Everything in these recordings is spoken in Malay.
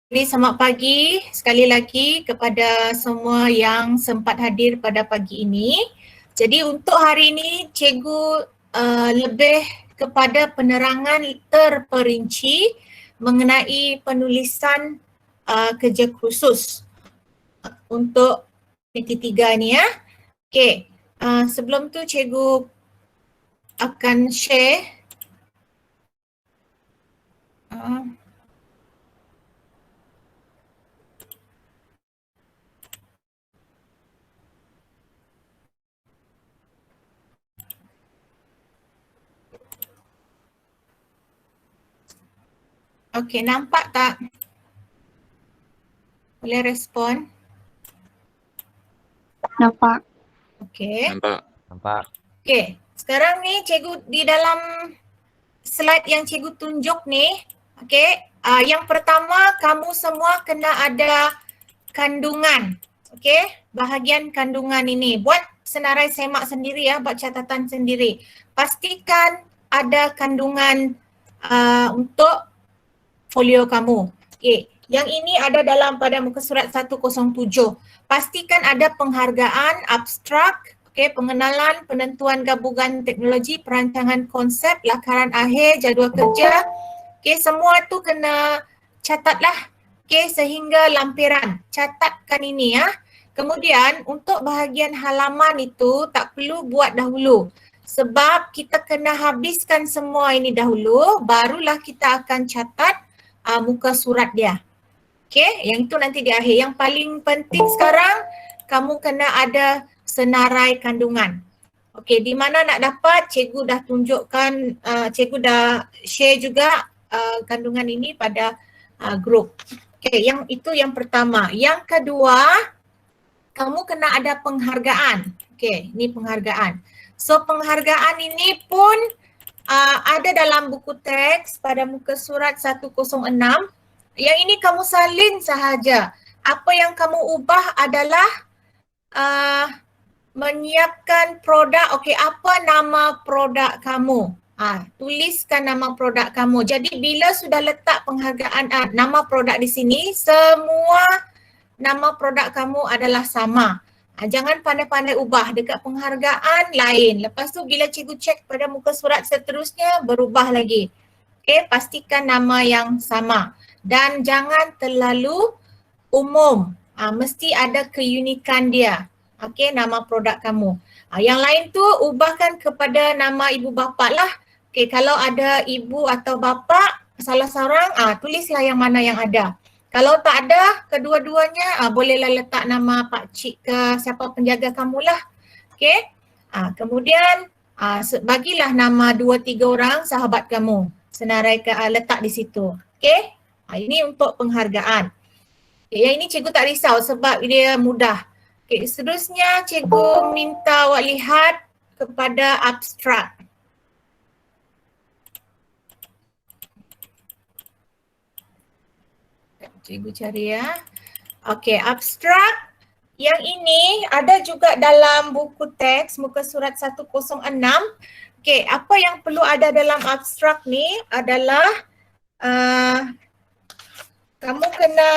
Jadi selamat pagi sekali lagi kepada semua yang sempat hadir pada pagi ini. Jadi untuk hari ini cikgu lebih kepada penerangan terperinci mengenai penulisan kerja khusus untuk PT3 ni ya. Okey, sebelum tu cikgu akan share okey, nampak tak? Boleh respon? Nampak. Okey. Nampak. Okey, sekarang ni cikgu di dalam slide yang cikgu tunjuk ni, okey, yang pertama kamu semua kena ada kandungan. Okey, bahagian kandungan ini. Buat senarai semak sendiri ya, buat catatan sendiri. Pastikan ada kandungan untuk folio kamu. Okey, yang ini ada dalam pada muka surat 107. Pastikan ada penghargaan, abstrak, okey, pengenalan, penentuan gabungan teknologi, perancangan konsep, lakaran akhir, jadual kerja. Okey, semua tu kena catatlah. Okey, sehingga lampiran. Catatkan ini ya. Kemudian untuk bahagian halaman itu tak perlu buat dahulu. Sebab kita kena habiskan semua ini dahulu, barulah kita akan catat muka surat dia. Okey, yang itu nanti di akhir. Yang paling penting sekarang, kamu kena ada senarai kandungan. Okey, di mana nak dapat? Cikgu dah tunjukkan, cikgu dah share juga kandungan ini pada grup. Okey, yang itu yang pertama. Yang kedua, kamu kena ada penghargaan. Okey, ini penghargaan. So penghargaan ini pun ada dalam buku teks pada muka surat 106. Yang ini kamu salin sahaja. Apa yang kamu ubah adalah menyiapkan produk. Okey, apa nama produk kamu? Tuliskan nama produk kamu. Jadi bila sudah letak penghargaan nama produk di sini, semua nama produk kamu adalah sama. Jangan pandai-pandai ubah, dekat penghargaan lain. Lepas tu bila cikgu cek pada muka surat seterusnya berubah lagi. Okey, pastikan nama yang sama. Dan jangan terlalu umum. Mesti ada keunikan dia. Okey, nama produk kamu. Yang lain tu ubahkan kepada nama ibu bapa lah. Okey, kalau ada ibu atau bapa salah seorang, tulislah yang mana yang ada. Kalau tak ada kedua-duanya, bolehlah letak nama pak cik ke siapa penjaga kamulah. Okey. Kemudian bagilah nama 2-3 orang sahabat kamu. Senaraikan letak di situ. Okey. Ini untuk penghargaan. Okay, yang ini cikgu tak risau sebab dia mudah. Okey, seterusnya cikgu minta awak lihat kepada abstrak. Cikgu cari ya. Okey, abstrak yang ini ada juga dalam buku teks muka surat 106. Okey, apa yang perlu ada dalam abstrak ni adalah kamu kena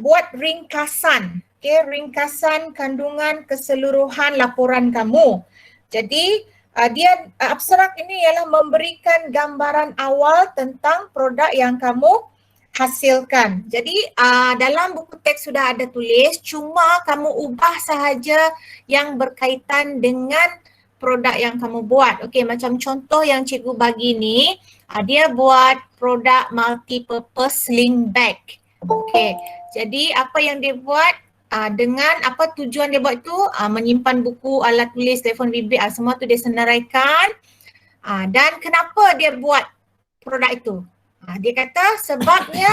buat ringkasan. Okey, ringkasan kandungan keseluruhan laporan kamu. Jadi abstrak ini ialah memberikan gambaran awal tentang produk yang kamu hasilkan. Jadi dalam buku teks sudah ada tulis, cuma kamu ubah sahaja yang berkaitan dengan produk yang kamu buat. Okey, macam contoh yang cikgu bagi ni, dia buat produk multi-purpose sling bag. Okey, jadi apa yang dia buat, dengan apa tujuan dia buat tu, menyimpan buku, alat tulis, telefon bimbit, semua tu dia senaraikan. Dan kenapa dia buat produk itu? Dia kata sebabnya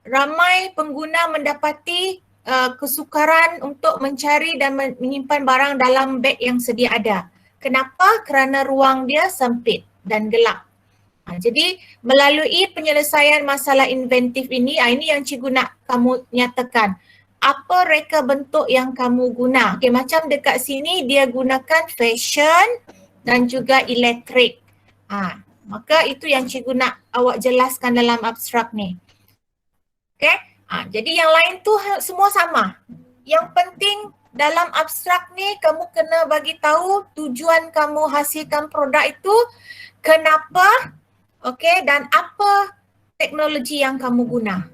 ramai pengguna mendapati kesukaran untuk mencari dan menyimpan barang dalam beg yang sedia ada. Kenapa? Kerana ruang dia sempit dan gelap. Jadi melalui penyelesaian masalah inventif ini yang cikgu nak kamu nyatakan. Apa reka bentuk yang kamu guna? Okay, macam dekat sini dia gunakan fashion dan juga elektrik. Maka itu yang cikgu nak awak jelaskan dalam abstrak ni. Okay? Jadi yang lain tu semua sama. Yang penting dalam abstrak ni kamu kena bagi tahu tujuan kamu hasilkan produk itu, kenapa, okay, dan apa teknologi yang kamu guna.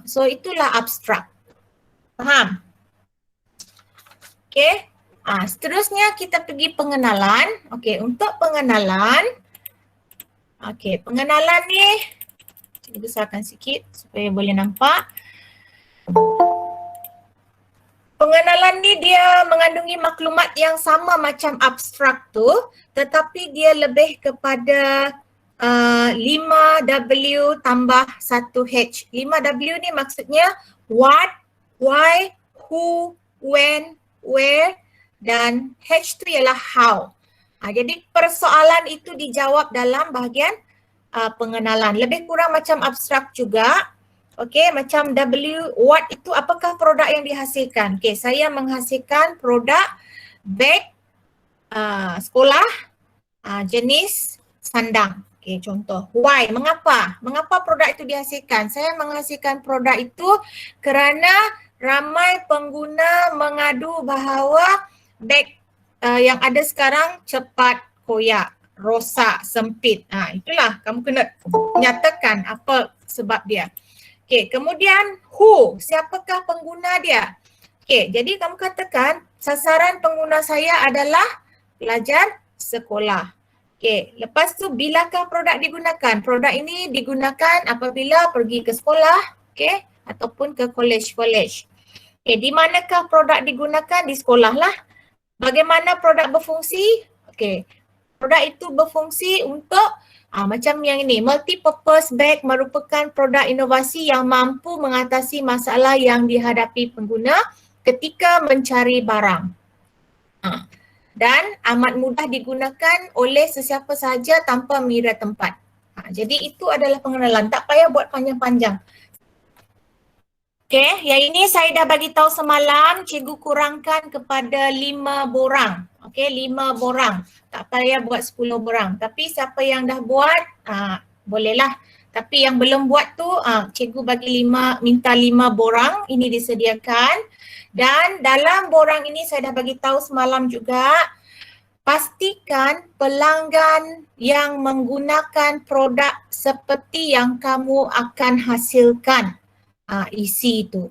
So itulah abstrak. Faham? Okay. Seterusnya kita pergi pengenalan. Okay, untuk pengenalan, okay, pengenalan ni saya besarkan sikit supaya boleh nampak. Pengenalan ni dia mengandungi maklumat yang sama macam abstrak tu, tetapi dia lebih kepada 5W tambah 1H. 5W ni maksudnya what, why, who, when, where, dan H tu ialah how. Jadi persoalan itu dijawab dalam bahagian pengenalan. Lebih kurang macam abstrak juga. Okey, macam W, what itu apakah produk yang dihasilkan? Okey, saya menghasilkan produk beg sekolah jenis sandang. Okey, contoh. Why? Mengapa? Mengapa produk itu dihasilkan? Saya menghasilkan produk itu kerana ramai pengguna mengadu bahawa beg yang ada sekarang cepat koyak, rosak, sempit. Itulah kamu kena nyatakan apa sebab dia. Okey, kemudian who, siapakah pengguna dia? Okey, jadi kamu katakan sasaran pengguna saya adalah pelajar sekolah. Okey, lepas tu bilakah produk digunakan? Produk ini digunakan apabila pergi ke sekolah, okey, ataupun ke college. Okey, di manakah produk digunakan? Di sekolah lah. Bagaimana produk berfungsi? Okey, produk itu berfungsi untuk macam yang ini, multi-purpose bag merupakan produk inovasi yang mampu mengatasi masalah yang dihadapi pengguna ketika mencari barang. Dan amat mudah digunakan oleh sesiapa sahaja tanpa mengira tempat. Jadi itu adalah pengenalan, tak payah buat panjang-panjang. Okey, yang ini saya dah bagi tahu semalam, cikgu kurangkan kepada 5 borang. Okey, 5 borang. Tak payah buat 10 borang. Tapi siapa yang dah buat, bolehlah. Tapi yang belum buat tu, cikgu bagi minta 5 borang, ini disediakan. Dan dalam borang ini saya dah bagi tahu semalam juga, pastikan pelanggan yang menggunakan produk seperti yang kamu akan hasilkan isi itu.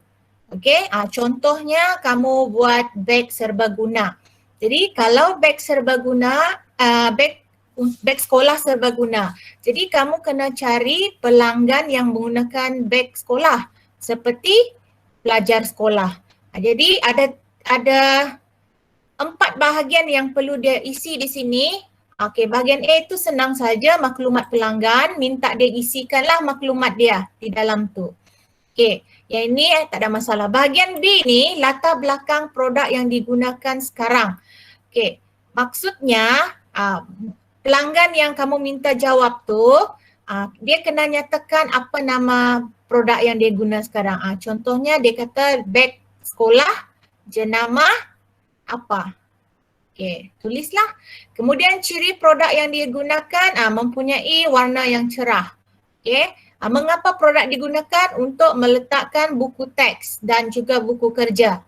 Okey, contohnya kamu buat beg serbaguna. Jadi kalau beg serbaguna, beg sekolah serbaguna. Jadi kamu kena cari pelanggan yang menggunakan beg sekolah seperti pelajar sekolah. Jadi ada 4 bahagian yang perlu dia isi di sini. Okey, bahagian A itu senang saja, maklumat pelanggan, minta dia isikanlah maklumat dia di dalam tu. Okey, yang ini tak ada masalah. Bahagian B ni latar belakang produk yang digunakan sekarang. Okey, maksudnya pelanggan yang kamu minta jawab tu, dia kena nyatakan apa nama produk yang dia guna sekarang. Contohnya dia kata beg sekolah jenama apa. Okey, tulislah. Kemudian ciri produk yang dia gunakan mempunyai warna yang cerah. Okey. Mengapa produk digunakan? Untuk meletakkan buku teks dan juga buku kerja.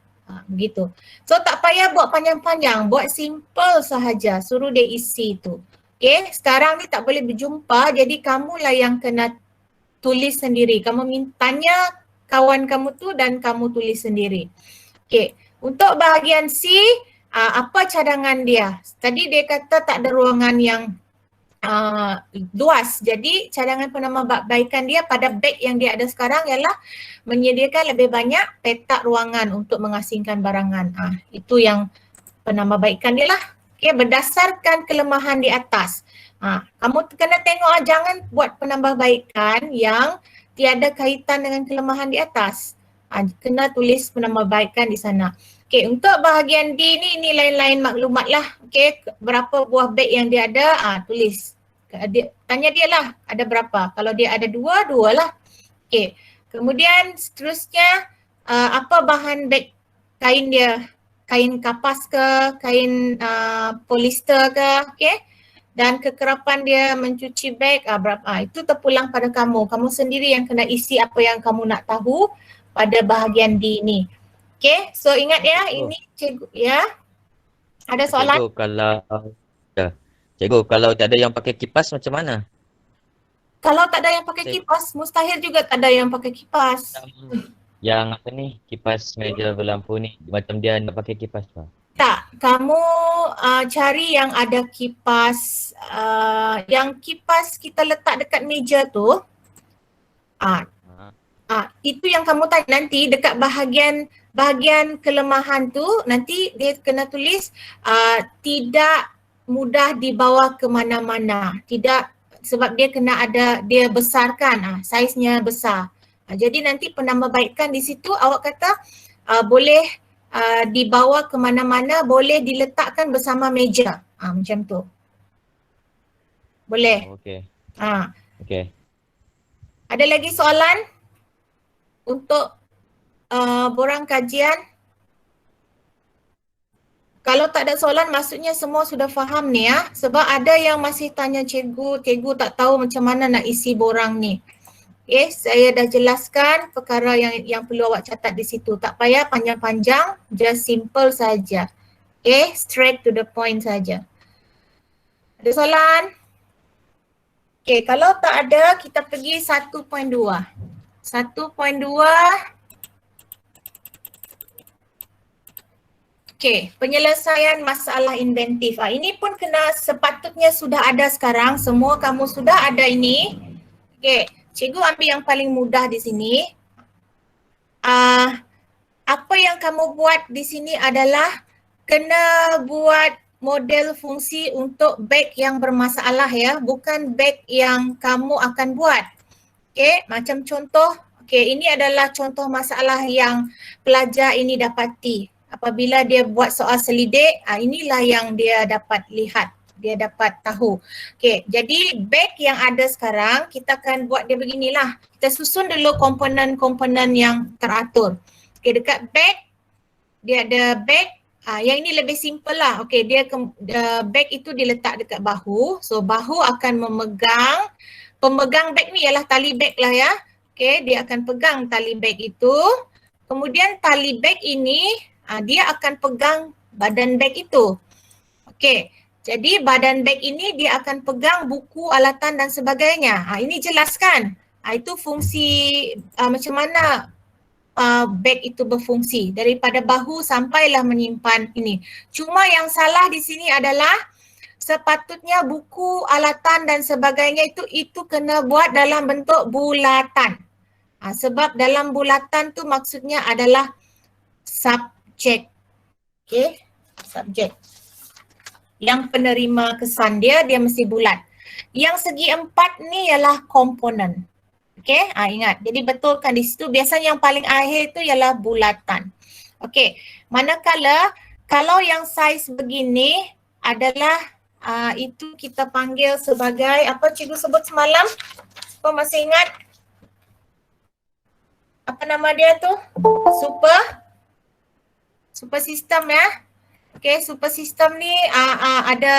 Begitu. So tak payah buat panjang-panjang, buat simple sahaja, suruh dia isi tu. Okay, sekarang ni tak boleh berjumpa, jadi kamulah yang kena tulis sendiri. Kamu tanya kawan kamu tu dan kamu tulis sendiri. Okay, untuk bahagian C, apa cadangan dia? Tadi dia kata tak ada ruangan yang luas. Jadi cadangan penambahbaikan dia pada beg yang dia ada sekarang ialah menyediakan lebih banyak petak ruangan untuk mengasingkan barangan. Itu yang penambahbaikan dia lah. Okay, berdasarkan kelemahan di atas. Kamu kena tengok, jangan buat penambahbaikan yang tiada kaitan dengan kelemahan di atas. Kena tulis penambahbaikan di sana. Okay, untuk bahagian D ni lain-lain maklumat lah. Okay, berapa buah beg yang dia ada, tulis. Tanya dia lah ada berapa. Kalau dia ada 2 lah. Okay. Kemudian seterusnya apa bahan beg kain dia? Kain kapas ke, kain polyester ke, okay. dan kekerapan dia mencuci beg berapa, itu terpulang pada kamu. Kamu sendiri yang kena isi apa yang kamu nak tahu pada bahagian D ni. Okay, so ingat ya, Cikgu. ini cikgu ya. Ada soalan? Cikgu kalau ya. Cikgu kalau tak ada yang pakai kipas macam mana? Kalau tak ada yang pakai Saya kipas, mustahil juga tak ada yang pakai kipas. yang apa ni, kipas meja berlampu ni macam dia nak pakai kipas tu. Tak, kamu cari yang ada kipas, yang kipas kita letak dekat meja tu. Itu yang kamu tanya nanti dekat bahagian kelemahan tu, nanti dia kena tulis tidak mudah dibawa ke mana-mana. Tidak, sebab dia kena ada, dia besarkan, saiznya besar. Jadi nanti penambahbaikan di situ awak kata boleh dibawa ke mana-mana, boleh diletakkan bersama meja. Macam tu. Boleh. Okey. Okey. Ada lagi soalan untuk borang kajian? Kalau tak ada soalan, maksudnya semua sudah faham ni ya. Sebab ada yang masih tanya cikgu, cikgu tak tahu macam mana nak isi borang ni. Okay, saya dah jelaskan perkara yang perlu awak catat di situ. Tak payah panjang-panjang, just simple saja. Okay, straight to the point saja. Ada soalan? Okay, kalau tak ada, kita pergi 1.2. 1.2. Okay, penyelesaian masalah inventif. Ini pun kena sepatutnya sudah ada sekarang. Semua kamu sudah ada ini. Okay, cikgu ambil yang paling mudah di sini. Apa yang kamu buat di sini adalah kena buat model fungsi untuk beg yang bermasalah ya. Bukan beg yang kamu akan buat. Okay, macam contoh. Okay, ini adalah contoh masalah yang pelajar ini dapati. Apabila dia buat soal selidik, inilah yang dia dapat lihat, dia dapat tahu. Okey, jadi beg yang ada sekarang, kita akan buat dia beginilah. Kita susun dulu komponen-komponen yang teratur. Okey, dekat beg, dia ada beg, yang ini lebih simple lah. Okey, dia beg itu diletak dekat bahu. So, bahu akan memegang, pemegang beg ni ialah tali beg lah ya. Okey, dia akan pegang tali beg itu. Kemudian tali beg ini, dia akan pegang badan beg itu. Okey, jadi badan beg ini dia akan pegang buku, alatan dan sebagainya. Ini jelaskan. Itu fungsi macam mana beg itu berfungsi. Daripada bahu sampailah menyimpan ini. Cuma yang salah di sini adalah sepatutnya buku, alatan dan sebagainya itu kena buat dalam bentuk bulatan. Sebab dalam bulatan tu maksudnya adalah subjek. Okay, subjek. Yang penerima kesan dia mesti bulat. Yang segi empat ni ialah komponen. Okay, ingat. Jadi betulkan di situ. Biasanya yang paling akhir tu ialah bulatan. Okay, manakala kalau yang saiz begini adalah itu kita panggil sebagai, apa cikgu sebut semalam? Kau masih ingat? Apa nama dia tu? Super sistem ya. Okey, super sistem ni ada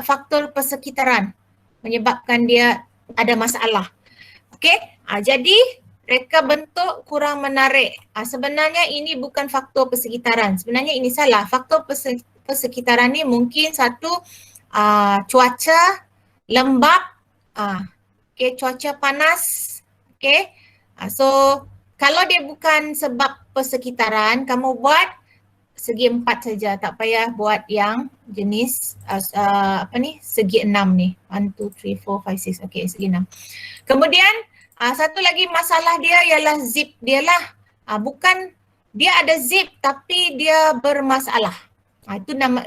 faktor persekitaran menyebabkan dia ada masalah. Okey, jadi reka bentuk kurang menarik. Sebenarnya ini bukan faktor persekitaran. Sebenarnya ini salah. Faktor persekitaran ni mungkin satu cuaca lembap, okey, cuaca panas. Okey. So kalau dia bukan sebab persekitaran, kamu buat segi 4 saja, tak payah buat yang jenis segi 6 ni. 1, 2, 3, 4, 5, 6. Okey, segi 6. Kemudian satu lagi masalah dia ialah zip dia lah. Bukan dia ada zip tapi dia bermasalah.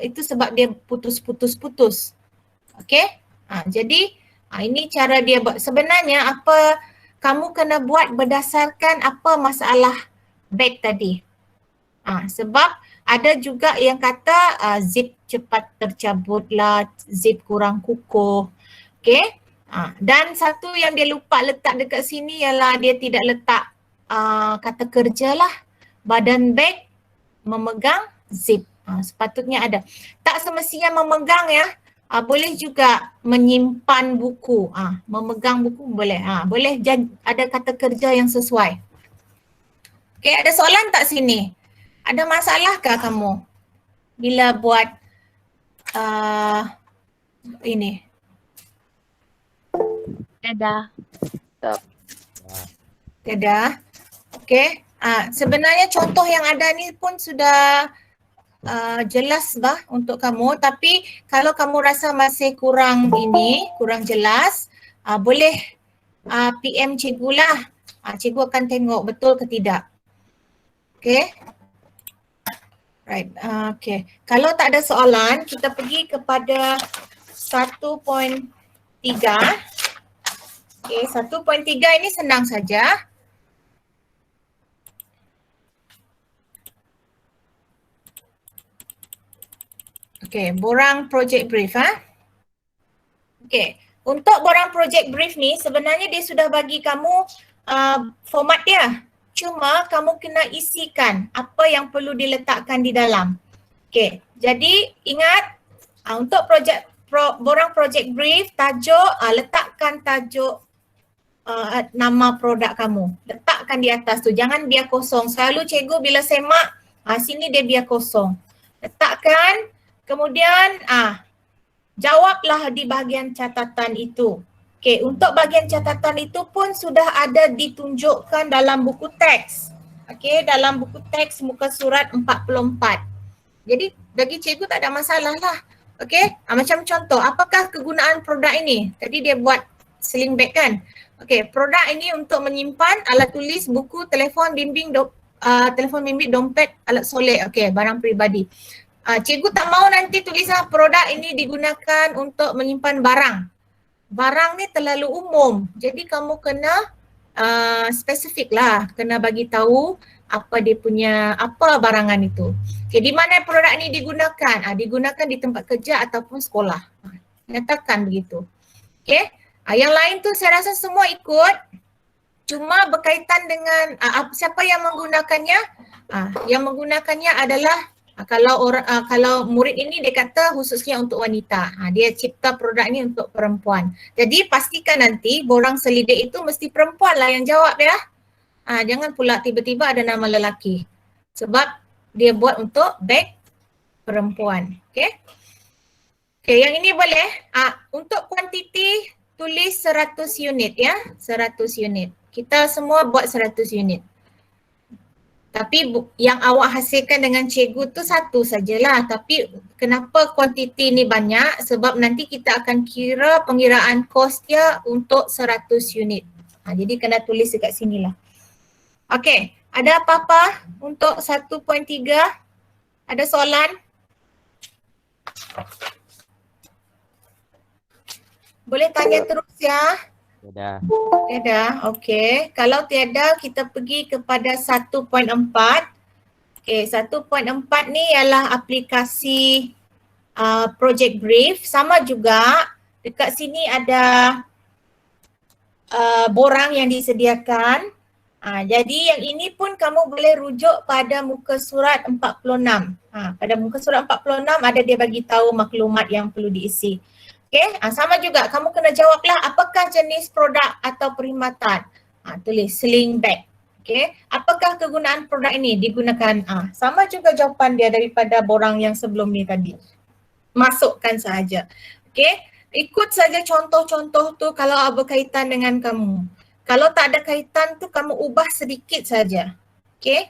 Itu sebab dia putus-putus-putus. Okey? Jadi ini cara dia buat. Sebenarnya apa kamu kena buat berdasarkan apa masalah beg tadi. Sebab ada juga yang kata zip cepat tercabut lah, zip kurang kukuh. Okey. Dan satu yang dia lupa letak dekat sini ialah dia tidak letak kata kerja lah. Badan beg memegang zip. Sepatutnya ada. Tak semestinya memegang ya. Boleh juga menyimpan buku, memegang buku boleh. Boleh ada kata kerja yang sesuai. Okey, ada soalan tak sini? Ada masalahkah kamu bila buat ini? Ada. Tiada. Okey. Sebenarnya contoh yang ada ni pun sudah jelas bah untuk kamu, tapi kalau kamu rasa masih kurang jelas, boleh PM cikgu lah. Cikgu akan tengok betul ke tidak. Okey. Right. Okey. Kalau tak ada soalan, kita pergi kepada 1.3. Okey, 1.3 ini senang saja. Okey, borang project brief Okey, untuk borang project brief ni sebenarnya dia sudah bagi kamu format dia. Cuma kamu kena isikan apa yang perlu diletakkan di dalam. Okey, jadi ingat untuk borang project brief, tajuk, letakkan tajuk nama produk kamu. Letakkan di atas tu, jangan biar kosong. Selalu cikgu bila semak, sini dia biar kosong. Letakkan, kemudian jawablah di bahagian catatan itu. Okey, untuk bahagian catatan itu pun sudah ada ditunjukkan dalam buku teks. Okey, dalam buku teks muka surat 44. Jadi bagi cikgu tak ada masalah lah. Okey, macam contoh, apakah kegunaan produk ini? Tadi dia buat sling bag kan? Okey, produk ini untuk menyimpan alat tulis, buku, telefon bimbit, dompet, alat solek. Okey, barang peribadi. Cikgu tak mau nanti tulisan produk ini digunakan untuk menyimpan barang. Barang ni terlalu umum. Jadi kamu kena spesifik lah. Kena bagi tahu apa dia punya, apa barangan itu. Okay, di mana produk ni digunakan? Digunakan di tempat kerja ataupun sekolah. Nyatakan begitu. Okay. Yang lain tu saya rasa semua ikut. Cuma berkaitan dengan siapa yang menggunakannya. Yang menggunakannya adalah kalau murid ini dia kata khususnya untuk wanita. Dia cipta produk ni untuk perempuan. Jadi pastikan nanti borang selidik itu mesti perempuan lah yang jawab ya. Jangan pula tiba-tiba ada nama lelaki. Sebab dia buat untuk beg perempuan. Okay. Okay, yang ini boleh. Untuk kuantiti tulis 100 unit ya. 100 unit. Kita semua buat 100 unit. Tapi yang awak hasilkan dengan cikgu tu satu sajalah. Tapi kenapa kuantiti ni banyak? Sebab nanti kita akan kira pengiraan kos dia untuk 100 unit. Jadi kena tulis dekat sini lah. Okey, ada apa-apa untuk 1.3? Ada soalan? Boleh tanya terus ya. Tiada. Tiada, okey. Kalau tiada, kita pergi kepada 1.4. Okey, 1.4 ni ialah aplikasi project brief. Sama juga, dekat sini ada borang yang disediakan. Jadi yang ini pun kamu boleh rujuk pada muka surat 46. Pada muka surat 46 ada dia bagi tahu maklumat yang perlu diisi. Okey, sama juga kamu kena jawablah apakah jenis produk atau perkhidmatan. Tulis sling bag. Okey, apakah kegunaan produk ini digunakan? Sama juga jawapan dia daripada borang yang sebelum ni tadi. Masukkan sahaja. Okey, ikut saja contoh-contoh tu kalau berkaitan dengan kamu. Kalau tak ada kaitan tu kamu ubah sedikit saja. Okey.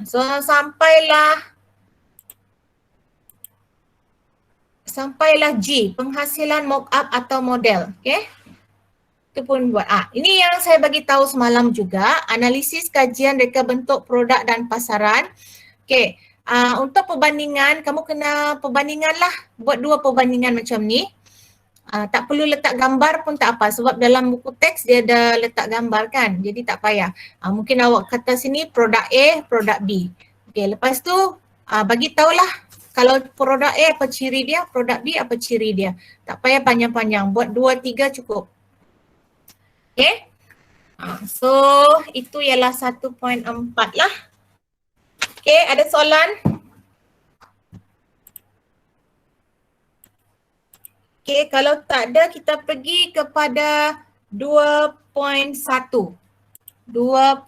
So sampailah G, penghasilan mock-up atau model. Okey. Itu pun buat. Ini yang saya bagi tahu semalam juga, analisis kajian reka bentuk produk dan pasaran. Okey. Untuk perbandingan, kamu kena perbandingan lah. Buat 2 perbandingan macam ni. Tak perlu letak gambar pun tak apa sebab dalam buku teks dia ada letak gambar kan. Jadi tak payah. Mungkin awak kata sini produk A, produk B. Okey, lepas tu bagi tahulah kalau produk A apa ciri dia, produk B apa ciri dia. Tak payah panjang-panjang. Buat 2-3 cukup. Okey. So itu ialah 1.4 lah. Okey, ada soalan? Okay, kalau tak ada kita pergi kepada 2.1. 2.1.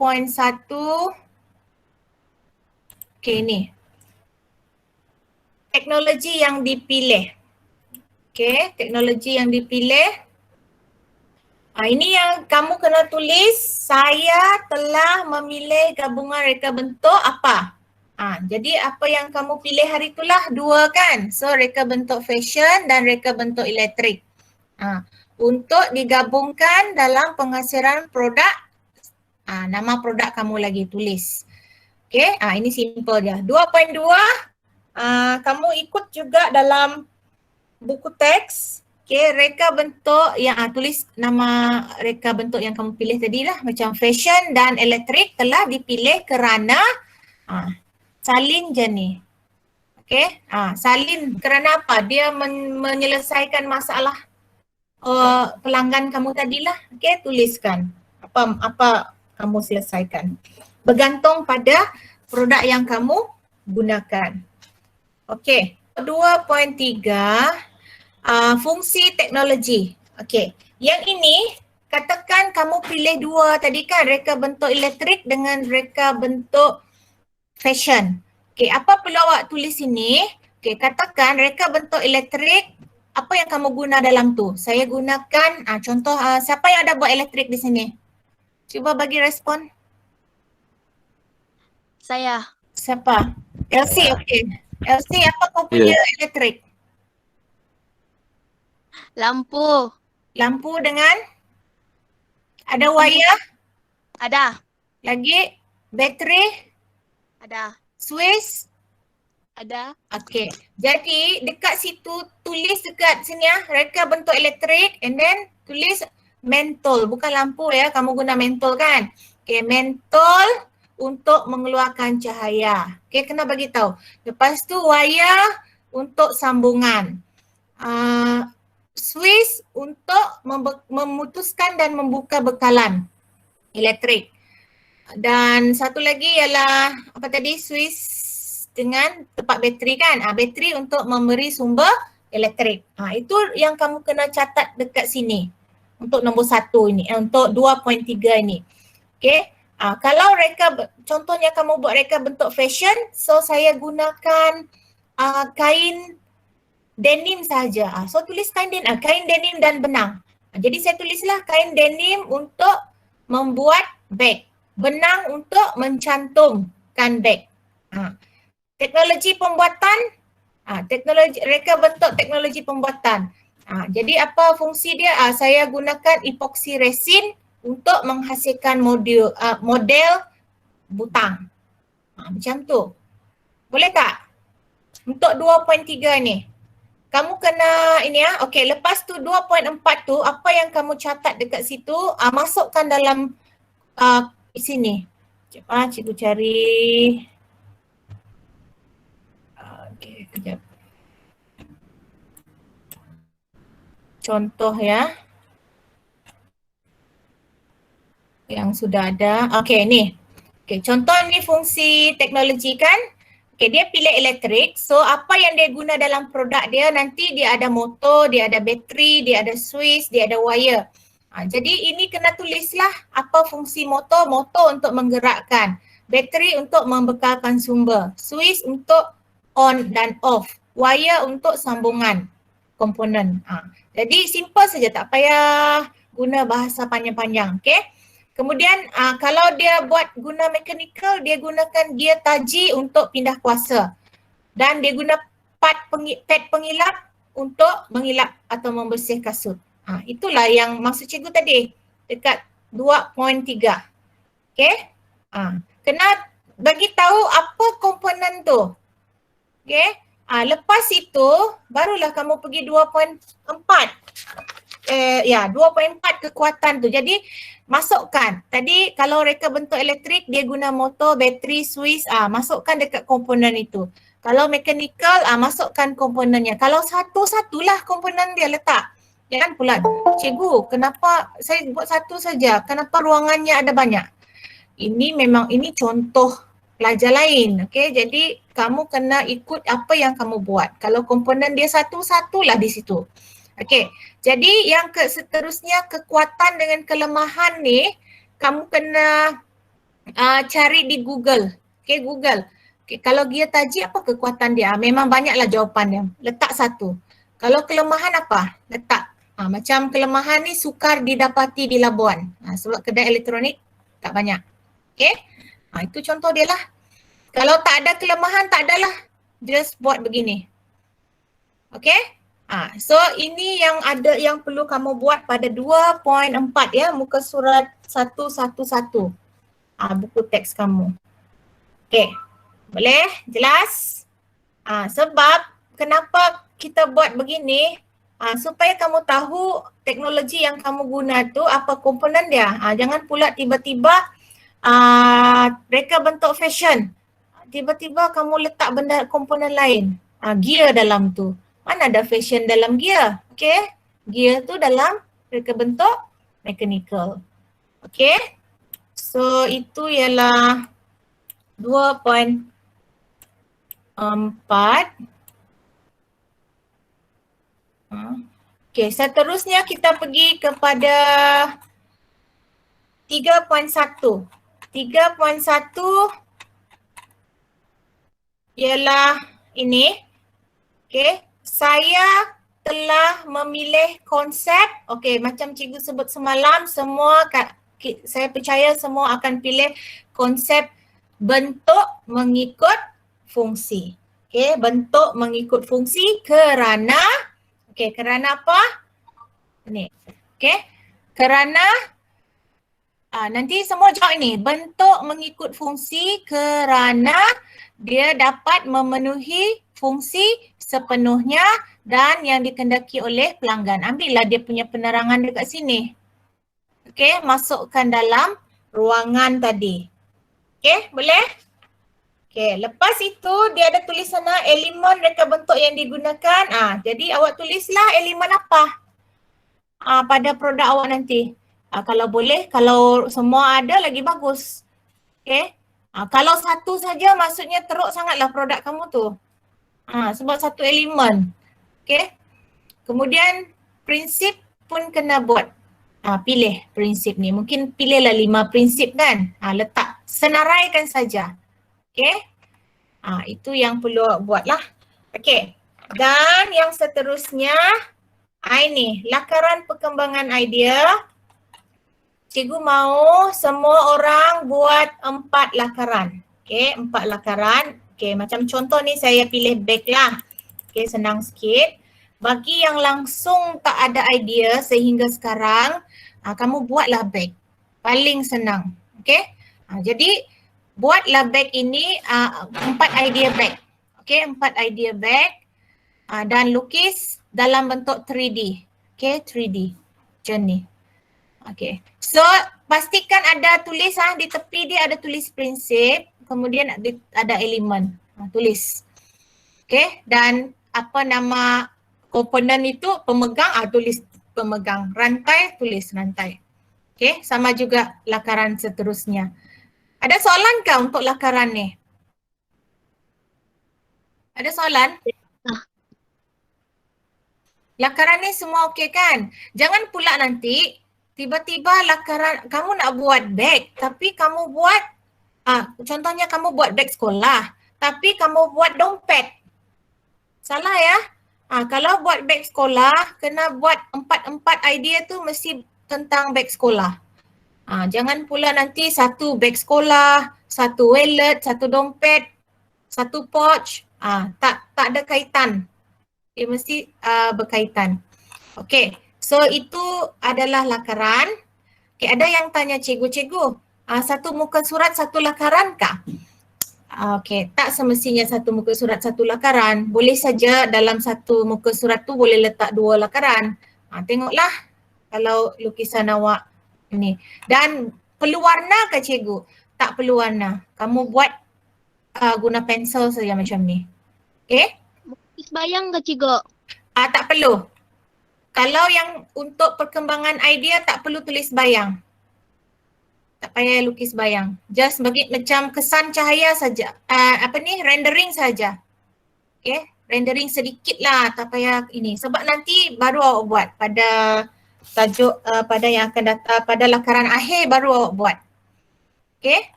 Okay, ni. Teknologi yang dipilih. Okay, teknologi yang dipilih. Ini yang kamu kena tulis, saya telah memilih gabungan reka bentuk apa? Jadi apa yang kamu pilih hari itulah dua kan? So reka bentuk fashion dan reka bentuk elektrik. Untuk digabungkan dalam penghasilan produk, nama produk kamu lagi tulis. Okay, ini simple dia. 2.2, kamu ikut juga dalam buku teks. Okay, reka bentuk yang tulis nama reka bentuk yang kamu pilih tadi lah, macam fashion dan elektrik telah dipilih kerana salin je ni. Okay, salin kerana apa? Dia menyelesaikan masalah pelanggan kamu tadilah. Okay, tuliskan apa kamu selesaikan. Bergantung pada produk yang kamu gunakan. Okay, 2.3. Fungsi teknologi. Okey, yang ini katakan kamu pilih dua tadi kan, reka bentuk elektrik dengan reka bentuk fashion. Okey, apa perlu awak tulis sini? Okey, katakan reka bentuk elektrik, apa yang kamu guna dalam tu? Saya gunakan, contoh siapa yang ada buat elektrik di sini? Cuba bagi respon. Saya. Siapa? Elsie, okey. Elsie, apa kau punya elektrik? Lampu. Lampu dengan? Ada wire? Ada. Lagi? Bateri? Ada. Swiss? Ada. Okey. Jadi dekat situ tulis dekat sini reka bentuk elektrik and then tulis mentol. Bukan lampu ya, kamu guna mentol kan? Okey, mentol untuk mengeluarkan cahaya. Okey, kena bagi tahu. Lepas tu wire untuk sambungan. Swiss untuk memutuskan dan membuka bekalan elektrik. Dan satu lagi ialah apa tadi, Swiss dengan tempat bateri kan. Bateri untuk memberi sumber elektrik. Itu yang kamu kena catat dekat sini. Untuk nombor 1 ini, untuk 2.3 ini. Okay. Kalau reka, contohnya kamu buat reka bentuk fashion, so saya gunakan kain denim saja. So tulis kain denim dan benang. Jadi saya tulislah kain denim untuk membuat beg. Benang untuk mencantumkan beg. Teknologi pembuatan, teknologi reka bentuk teknologi pembuatan. Jadi apa fungsi dia? Saya gunakan epoxy resin untuk menghasilkan model butang. Macam tu. Boleh tak? Untuk 2.3 ni. Kamu kena ini okey, lepas tu 2.4 tu apa yang kamu catat dekat situ masukkan dalam sini. Cikgu cari. Okey, kejap. Contoh ya. Yang sudah ada. Okey, ni. Okey, contoh ni fungsi teknologi kan? Okay, dia pilih elektrik. So apa yang dia guna dalam produk dia, nanti dia ada motor, dia ada bateri, dia ada Swiss, dia ada wire. Jadi ini kena tulislah apa fungsi motor. Motor untuk menggerakkan. Bateri untuk membekalkan sumber. Swiss untuk on dan off. Wire untuk sambungan komponen. Jadi simple saja, tak payah guna bahasa panjang-panjang. Okay. Kemudian kalau dia buat guna mechanical, dia gunakan gear taji untuk pindah kuasa. Dan dia guna pad pengilap untuk mengilap atau membersih kasut. Itulah yang maksud cikgu tadi dekat 2.3. Okay. Kena bagi tahu apa komponen tu. Okay. Lepas itu barulah kamu pergi 2.4. 2.4 kekuatan tu. Jadi masukkan. Tadi kalau reka bentuk elektrik dia guna motor, bateri, Swiss, masukkan dekat komponen itu. Kalau mechanical, masukkan komponennya. Kalau satu-satulah komponen dia letak. Jangan pula, cikgu kenapa saya buat satu saja? Kenapa ruangannya ada banyak? Ini memang, ini contoh pelajar lain. Okay? Jadi kamu kena ikut apa yang kamu buat. Kalau komponen dia satu-satulah di situ. Okey, jadi yang seterusnya kekuatan dengan kelemahan ni kamu kena cari di Google. Okey, Google. Okay, kalau gear taji apa kekuatan dia? Memang banyaklah jawapan dia. Letak satu. Kalau kelemahan apa? Letak. Macam kelemahan ni sukar didapati di Labuan. Sebab kedai elektronik tak banyak. Okey. Itu contoh dia lah. Kalau tak ada kelemahan, tak adalah. Just buat begini. Okey. So ini yang ada yang perlu kamu buat pada 2.4 ya, muka surat 111. Buku teks kamu. Okey. Boleh? Jelas? Sebab kenapa kita buat begini? Supaya kamu tahu teknologi yang kamu guna tu apa komponen dia. Jangan pula tiba-tiba reka bentuk fashion. Tiba-tiba kamu letak benda komponen lain. Gear dalam tu. Mana ada fashion dalam gear? Okay. Gear tu dalam reka bentuk mechanical. Okay. So itu ialah 2.4. Okay, seterusnya kita pergi kepada 3.1. 3.1 ialah ini. Okay. Saya telah memilih konsep, okey macam cikgu sebut semalam, semua saya percaya semua akan pilih konsep bentuk mengikut fungsi. Okey, bentuk mengikut fungsi kerana, okey kerana apa? Ni. Okey, kerana nanti semua jawab ini, bentuk mengikut fungsi kerana dia dapat memenuhi fungsi sepenuhnya dan yang dikendaki oleh pelanggan. Ambillah dia punya penerangan dekat sini. Okey, masukkan dalam ruangan tadi. Okey, boleh? Okey, lepas itu dia ada tulis sana elemen reka bentuk yang digunakan. Jadi awak tulislah elemen apa pada produk awak nanti. Kalau boleh, kalau semua ada lagi bagus. Okey. Kalau satu saja maksudnya teruk sangatlah produk kamu tu. Sebab satu elemen. Okay. Kemudian prinsip pun kena buat. Pilih prinsip ni. Mungkin pilihlah 5 prinsip kan. Letak. Senaraikan saja. Okay. Itu yang perlu buat lah. Okay. Dan yang seterusnya. Ini. Lakaran perkembangan idea. Cikgu mau semua orang buat 4 lakaran. Okay. 4 lakaran. Okay, macam contoh ni saya pilih bag lah. Okay, senang sikit. Bagi yang langsung tak ada idea sehingga sekarang, kamu buatlah bag. Paling senang. Okay. Jadi, buatlah bag ini 4 idea bag. Okay, 4 idea bag. Dan lukis dalam bentuk 3D. Okay, 3D. Macam ni. Okay. So, pastikan ada tulis di tepi dia ada tulis prinsip. Kemudian ada elemen. Tulis. Okay. Dan apa nama komponen itu pemegang, tulis pemegang. Rantai, tulis rantai. Okay. Sama juga lakaran seterusnya. Ada soalan kah untuk lakaran ni? Ada soalan? Lakaran ni semua okey kan? Jangan pula nanti tiba-tiba lakaran kamu nak buat beg tapi kamu buat contohnya kamu buat beg sekolah tapi kamu buat dompet. Salah ya? Kalau buat beg sekolah kena buat 4 idea tu mesti tentang beg sekolah. Jangan pula nanti satu beg sekolah, satu wallet, satu dompet, satu pouch. Tak ada kaitan. Dia mesti berkaitan. Okey. So itu adalah lakaran. Okay, ada yang tanya cikgu, satu muka surat satu lakaran kah? Okey, tak semestinya satu muka surat satu lakaran. Boleh saja dalam satu muka surat tu boleh letak 2 lakaran. Tengoklah kalau lukisan awak ni. Dan perlu warna ke cikgu? Tak perlu warna. Kamu buat guna pensel saja macam ni. Okey? Lukis bayang ke cikgu? Tak perlu. Kalau yang untuk perkembangan idea tak perlu tulis bayang. Tak payah lukis bayang. Just bagi macam kesan cahaya saja. Rendering saja. Okay. rendering sedikit lah, tak payah ini. Sebab nanti baru awak buat pada tajuk pada yang akan datang, pada lakaran akhir baru awak buat. Okay?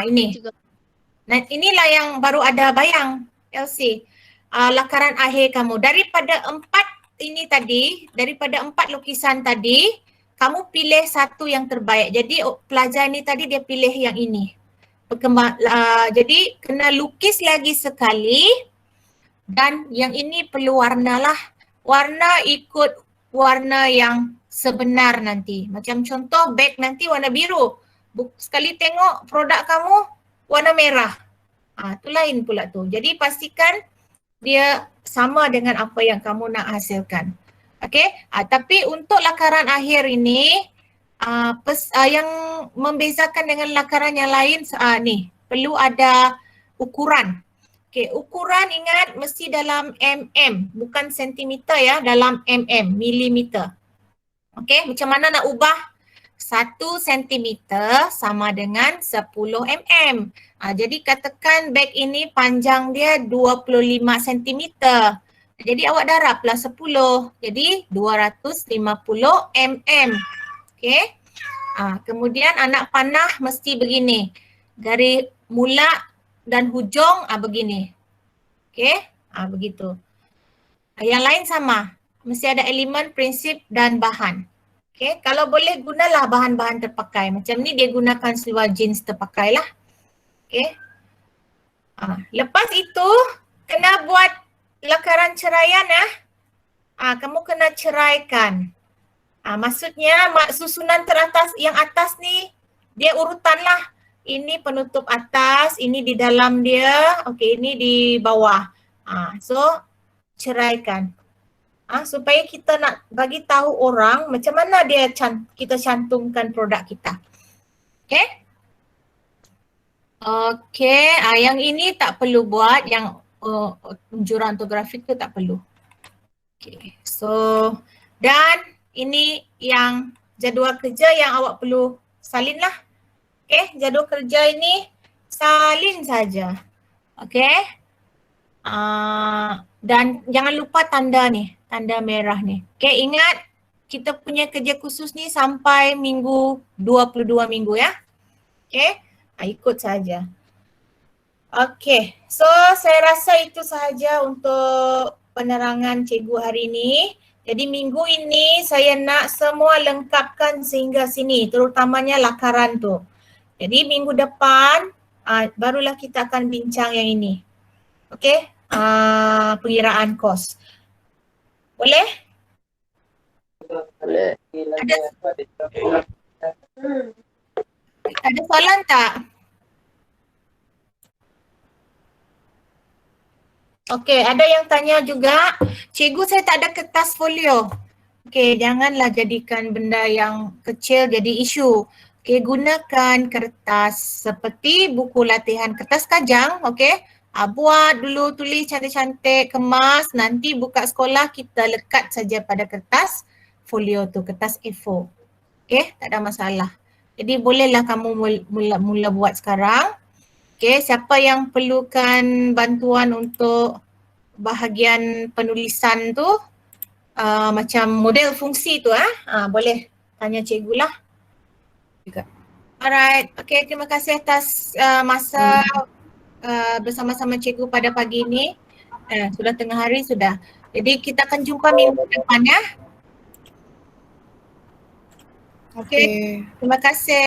Ini. Cikgu. Nah, inilah yang baru ada bayang, LC. Lakaran akhir kamu. Daripada 4 ini tadi, daripada 4 lukisan tadi, kamu pilih satu yang terbaik. Jadi pelajar ni tadi dia pilih yang ini. Jadi kena lukis lagi sekali dan yang ini perlu warna lah. Warna ikut warna yang sebenar nanti. Macam contoh beg nanti warna biru. Sekali tengok produk kamu warna merah. Tu lain pula tu. Jadi pastikan dia sama dengan apa yang kamu nak hasilkan. Okey, tapi untuk lakaran akhir ini yang membezakan dengan lakaran yang lain ni perlu ada ukuran. Okey, ukuran ingat mesti dalam mm, bukan sentimeter ya, dalam milimeter. Okey, macam mana nak ubah 1 sentimeter sama dengan 10 mm. Jadi katakan beg ini panjang dia 25 sentimeter. Jadi awak darablah 10. Jadi 250 mm. Okey. Kemudian anak panah mesti begini. Dari mula dan hujung begini. Okey. Begitu. Yang lain sama. Mesti ada elemen, prinsip dan bahan. Okey. Kalau boleh gunalah bahan-bahan terpakai. Macam ni dia gunakan seluar jeans terpakai lah. Okey. Lepas itu kena buat lakaran ceraian kamu kena ceraikan. Maksudnya susunan teratas yang atas ni dia urutan lah. Ini penutup atas, ini di dalam dia, okey ini di bawah. So ceraikan. Supaya kita nak bagi tahu orang macam mana dia kita cantumkan produk kita. Okey? Okey, yang ini tak perlu buat, yang unjuran ortografik tu tak perlu. Okay, so dan ini yang jadual kerja yang awak perlu salin lah. Okay, jadual kerja ini salin saja. Okay. Dan jangan lupa tanda ni, tanda merah ni. Okay, ingat kita punya kerja khusus ni sampai minggu 22 minggu ya. Okay, ikut saja. Okey, so saya rasa itu sahaja untuk penerangan cikgu hari ini. Jadi minggu ini saya nak semua lengkapkan sehingga sini, terutamanya lakaran tu. Jadi minggu depan barulah kita akan bincang yang ini. Okey, pengiraan kos. Boleh? Boleh. Ada soalan tak? Okey, ada yang tanya juga, cikgu saya tak ada kertas folio. Okey, janganlah jadikan benda yang kecil jadi isu. Okey, gunakan kertas seperti buku latihan kertas kajang, okey. Buat dulu, tulis cantik-cantik, kemas, nanti buka sekolah kita lekat saja pada kertas folio tu, kertas A4. Okey, tak ada masalah. Jadi bolehlah kamu mula buat sekarang. Okay, siapa yang perlukan bantuan untuk bahagian penulisan tu, macam model fungsi tu, boleh tanya cikgu lah. Alright, okay, terima kasih atas masa bersama-sama cikgu pada pagi ini. Sudah tengah hari sudah. Jadi kita akan jumpa minggu depan ya. Okay, terima kasih.